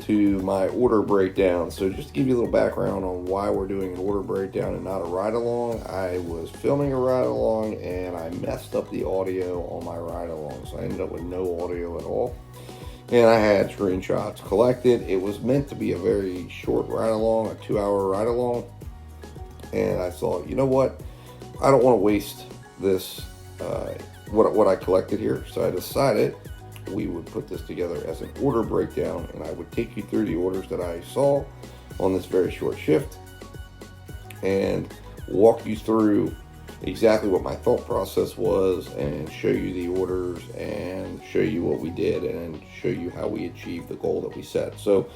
into my order breakdown. So just to give you a little background on why we're doing an order breakdown and not a ride along, I was filming a ride along and I messed up the audio on my ride along. So I ended up with no audio at all. And I had screenshots collected. It was meant to be a very short ride along, a 2-hour ride along. And I thought, you know what? I don't want to waste this, what I collected here. So I decided we would put this together as an order breakdown, and I would take you through the orders that I saw on this very short shift and walk you through exactly what my thought process was and show you the orders and show you what we did and show you how we achieved the goal that we set. So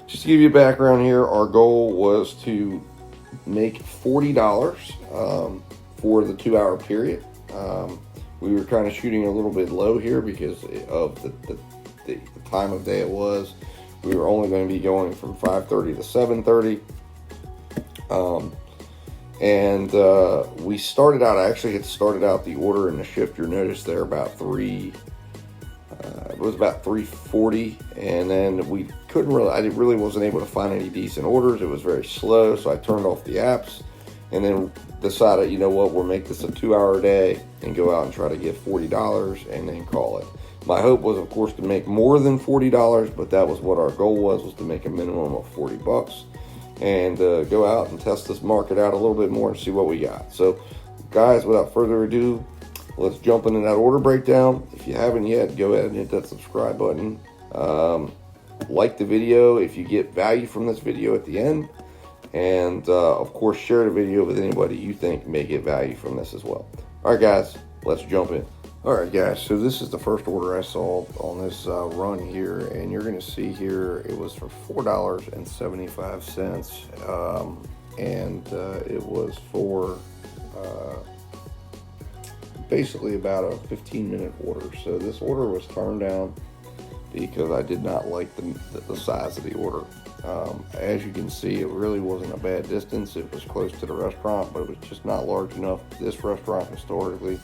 just to give you a background here, our goal was to make $40 for the 2-hour period. We were kind of shooting a little bit low here because of the time of day it was. We were only going to be going from 5:30 to 7:30. We started out, I actually had started out the order in the shift. You'll notice there about it was about 3:40, and then we couldn't really, I really wasn't able to find any decent orders. It was very slow, so I turned off the apps and then decided, you know what, we'll make this a 2-hour day and go out and try to get $40 and then call it. My hope was, of course, to make more than $40, but that was what our goal was to make a minimum of $40 and go out and test this market out a little bit more and see what we got. So, guys, without further ado, let's jump into that order breakdown. If you haven't yet, go ahead and hit that subscribe button. Like the video if you get value from this video at the end. And, of course, share the video with anybody you think may get value from this as well. All right, guys, let's jump in. All right, guys, so this is the first order I saw on this run here. And you're going to see here it was for $4.75. It was for basically about a 15-minute order. So this order was turned down because I did not like the size of the order. As you can see, it really wasn't a bad distance. It was close to the restaurant, but it was just not large enough. This restaurant, historically,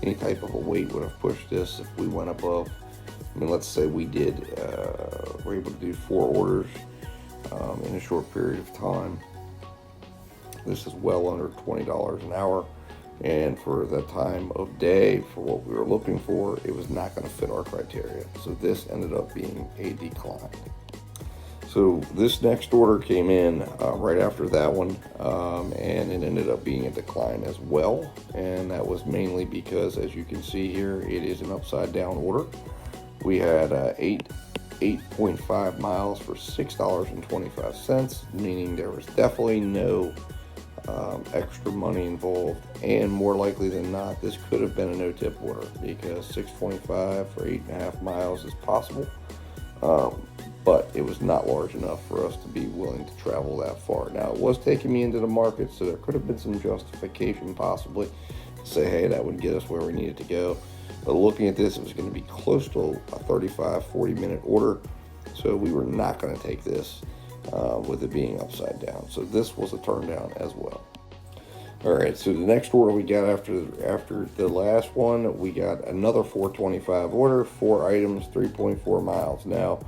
any type of a weight would have pushed this if we went above. I mean, let's say we were able to do 4 orders in a short period of time. This is well under $20 an hour. And for the time of day, for what we were looking for, it was not going to fit our criteria. So this ended up being a decline. So this next order came in right after that one, and it ended up being a decline as well. And that was mainly because, as you can see here, it is an upside down order. We had 8.5 miles for $6.25, meaning there was definitely no extra money involved, and more likely than not, this could have been a no-tip order because $6.25 for 8.5 miles is possible, but it was not large enough for us to be willing to travel that far. Now, it was taking me into the market, so there could have been some justification possibly to say, hey, that would get us where we needed to go. But looking at this, it was going to be close to a 35-40 minute order, so we were not going to take this with it being upside down. So this was a turn down as well. All right, so the next order we got after the last one, we got another $4.25 order, 4 items, 3.4 miles. Now,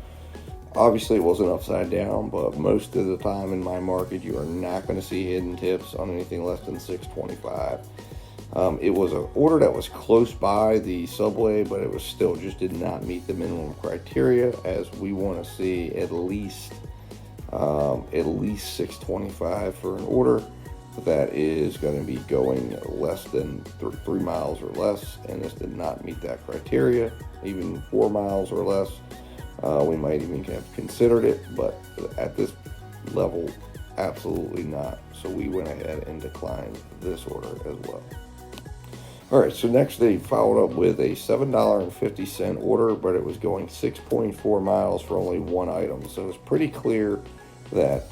obviously it wasn't upside down, but most of the time in my market, you are not going to see hidden tips on anything less than $6.25. It was an order that was close by the subway, but it was still just did not meet the minimum criteria, as we want to see at least $6.25 for an order that is going to be going less than 3 miles or less, and this did not meet that criteria. Even 4 miles or less, we might even have considered it, but at this level, absolutely not. So we went ahead and declined this order as well. All right, so next they followed up with a $7.50 order, but it was going 6.4 miles for only 1 item. So it's pretty clear that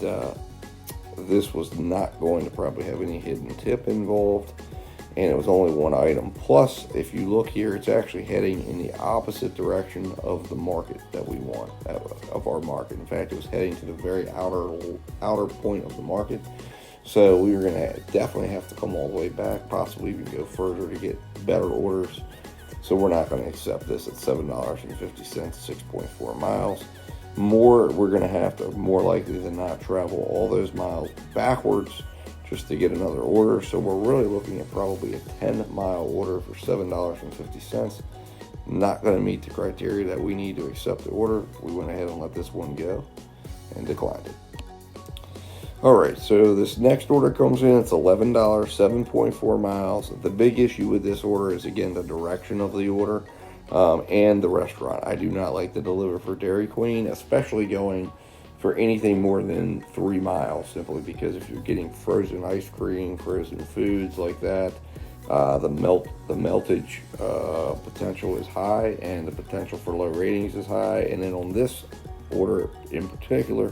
this was not going to probably have any hidden tip involved, and it was only 1 item. Plus, if you look here, it's actually heading in the opposite direction of the market that we want, of our market. In fact, it was heading to the very outer point of the market. So we were going to definitely have to come all the way back, possibly even go further to get better orders. So we're not going to accept this at $7.50, 6.4 miles. we're going to have to, more likely than not, travel all those miles backwards just to get another order. So we're really looking at probably a 10-mile order for $7.50. Not going to meet the criteria that we need to accept the order. We went ahead and let this one go and declined it. All right, so this next order comes in. It's $11, 7.4 miles. The big issue with this order is, again, the direction of the order and the restaurant. I do not like to deliver for Dairy Queen, especially going for anything more than 3 miles, simply because if you're getting frozen ice cream, frozen foods like that, the meltage potential is high, and the potential for low ratings is high. And then on this order in particular,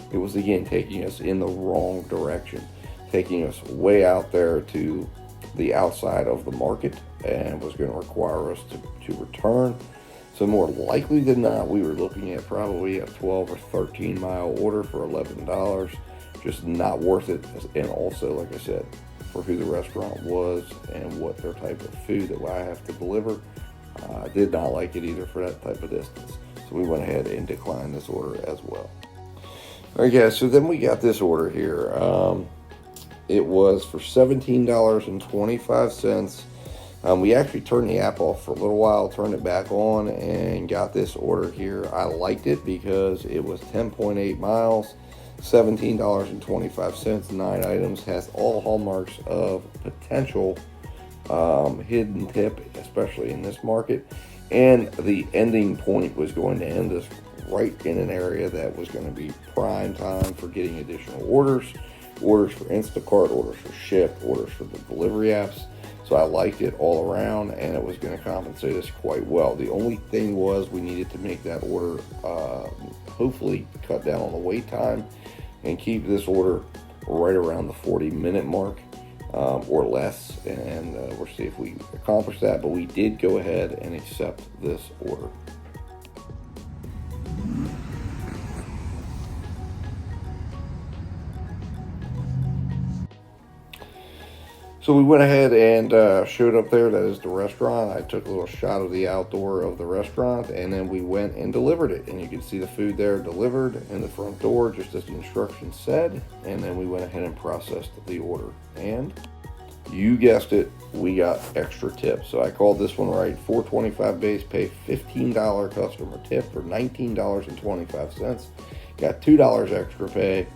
it was again taking us in the wrong direction, taking us way out there to the outside of the market, and was going to require us to return. So more likely than not, we were looking at probably a 12 or 13 mile order for $11. Just not worth it. And also, like I said, for who the restaurant was and what their type of food that I have to deliver, I did not like it either for that type of distance. So we went ahead and declined this order as well. All right, guys, so then we got this order here. It was for $17.25. We actually turned the app off for a little while, turned it back on, and got this order here. I liked it because it was 10.8 miles, $17.25, 9 items, has all hallmarks of potential hidden tip, especially in this market. And the ending point was going to end us right in an area that was going to be prime time for getting additional orders for Instacart, orders for Shipt, orders for the delivery apps. So I liked it all around, and it was going to compensate us quite well. The only thing was we needed to make that order, hopefully cut down on the wait time and keep this order right around the 40-minute mark or less. And we'll see if we accomplish that. But we did go ahead and accept this order. So we went ahead and showed up there. That is the restaurant. I took a little shot of the outdoor of the restaurant, and then we went and delivered it. And you can see the food there delivered in the front door, just as the instructions said. And then we went ahead and processed the order. And you guessed it, we got extra tips. So I called this one right. $4.25 base pay, $15 customer tip for $19.25. Got $2 extra pay.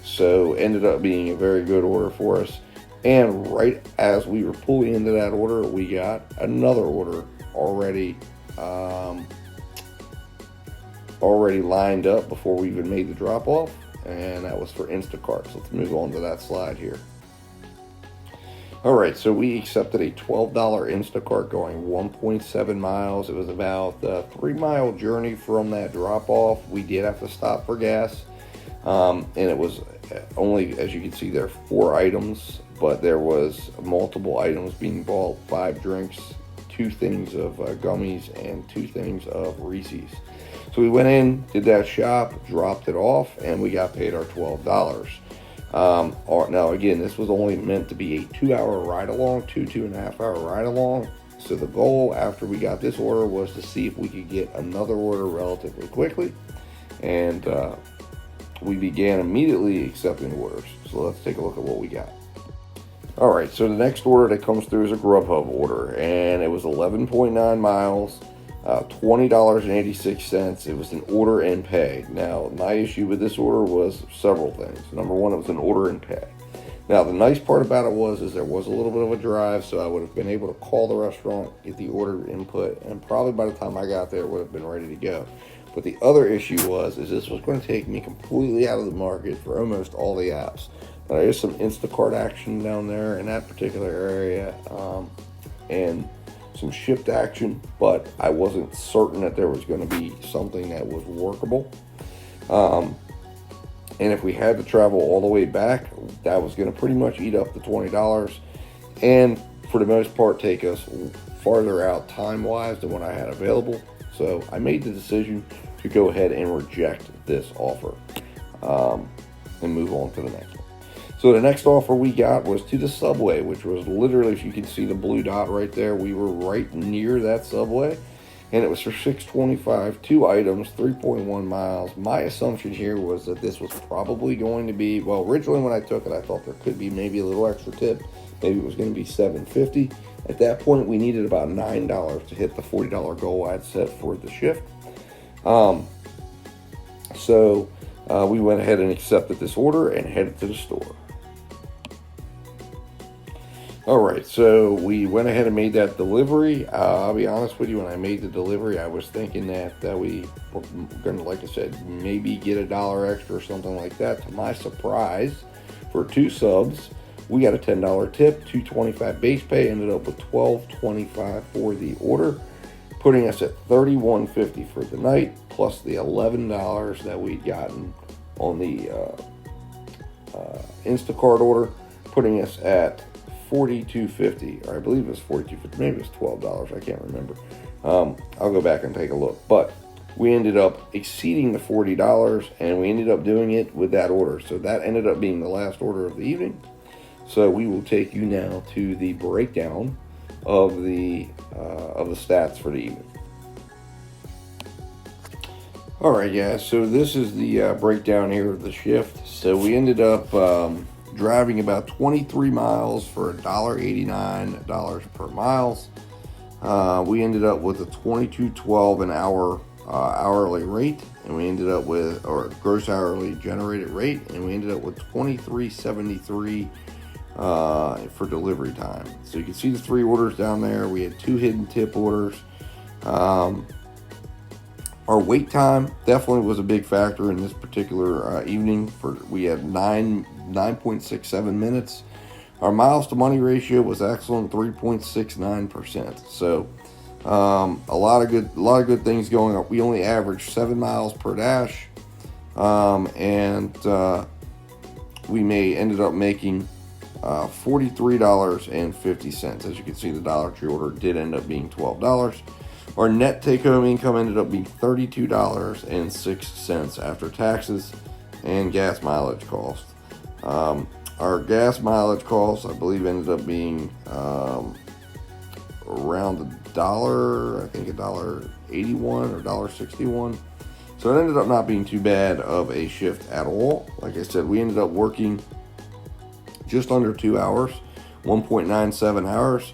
So ended up being a very good order for us. And right as we were pulling into that order, we got another order already lined up before we even made the drop off, and that was for Instacart. So let's move on to that slide here. All right, so we accepted a $12 Instacart going 1.7 miles. It was about a 3-mile journey from that drop off. We did have to stop for gas, and it was only, as you can see there, 4 items. But there was multiple items being bought, 5 drinks, 2 things of gummies, and 2 things of Reese's. So we went in, did that shop, dropped it off, and we got paid our $12. Now, again, this was only meant to be a 2-hour ride-along, 2.5-hour ride-along. So the goal after we got this order was to see if we could get another order relatively quickly. And we began immediately accepting orders. So let's take a look at what we got. All right, so the next order that comes through is a Grubhub order, and it was 11.9 miles, $20.86. It was an order and pay. Now, my issue with this order was several things. Number one, it was an order and pay. Now, the nice part about it was there was a little bit of a drive, so I would have been able to call the restaurant, get the order input, and probably by the time I got there, it would have been ready to go. But the other issue was this was going to take me completely out of the market for almost all the apps. Now, there is some Instacart action down there in that particular area, and some Shipt action, but I wasn't certain that there was going to be something that was workable. And if we had to travel all the way back, that was going to pretty much eat up the $20, and for the most part take us farther out time-wise than what I had available. So I made the decision to go ahead and reject this offer and move on to the next one. So the next offer we got was to the Subway, which was literally, if you can see the blue dot right there, we were right near that Subway. and it was for $6.25, 2 items, 3.1 miles. My assumption here was that this was probably going to be, well, originally when I took it, I thought there could be maybe a little extra tip. Maybe it was going to be $7.50. At that point, we needed about $9 to hit the $40 goal I had set for the shift. So we went ahead and accepted this order and headed to the store. All right, so we went ahead and made that delivery. I'll be honest with you, when I made the delivery, I was thinking that we were going to, like I said, maybe get $1 extra or something like that. To my surprise, for 2 subs, we got a $10 tip, $2.25 base pay, ended up with $12.25 for the order, putting us at $31.50 for the night, plus the $11 that we'd gotten on the Instacart order, putting us at $42.50, or I believe it was $42.50, maybe it was $12, I can't remember. I'll go back and take a look, but we ended up exceeding the $40, and we ended up doing it with that order. So that ended up being the last order of the evening. So we will take you now to the breakdown of the stats for the evening. All right, guys. So this is the breakdown here of the shift. So we ended up driving about 23 miles for $1.89 per miles. We ended up with a $22.12 an hour hourly rate, and we ended up with, or gross hourly generated rate, and we ended up with $23.73 for delivery time. So you can see the 3 orders down there. We had 2 hidden tip orders. Our wait time definitely was a big factor in this particular evening. We had 9.67 minutes. Our miles to money ratio was excellent, 3.69%. So a lot of good things going on. We only averaged 7 miles per dash, and we ended up making $43.50. As you can see, the Dollar Tree order did end up being $12. Our net take-home income ended up being $32.06 after taxes and gas mileage cost. Our gas mileage cost, I believe, ended up being around $1, I think $1.81 or $1.61. So it ended up not being too bad of a shift at all. Like I said, we ended up working just under 2 hours, 1.97 hours.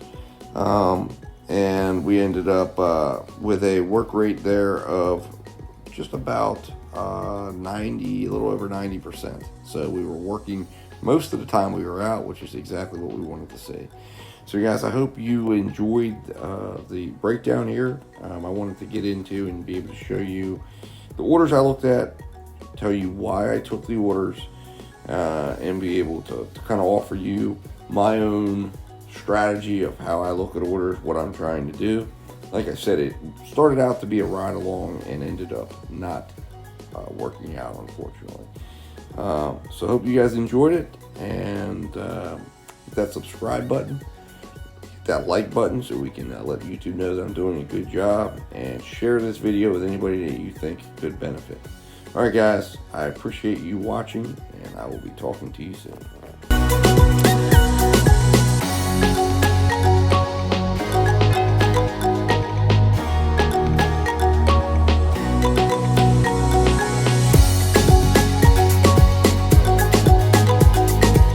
And we ended up with a work rate there of just about 90, a little over 90%. So we were working most of the time we were out, which is exactly what we wanted to see. So guys, I hope you enjoyed the breakdown here. I wanted to get into and be able to show you the orders I looked at, tell you why I took the orders, and be able to kind of offer you my own strategy of how I look at orders, what I'm trying to do. Like I said, it started out to be a ride along and ended up not working out, unfortunately. So hope you guys enjoyed it, and hit that subscribe button, hit that like button so we can let YouTube know that I'm doing a good job, and share this video with anybody that you think could benefit. All right, guys, I appreciate you watching, and I will be talking to you soon.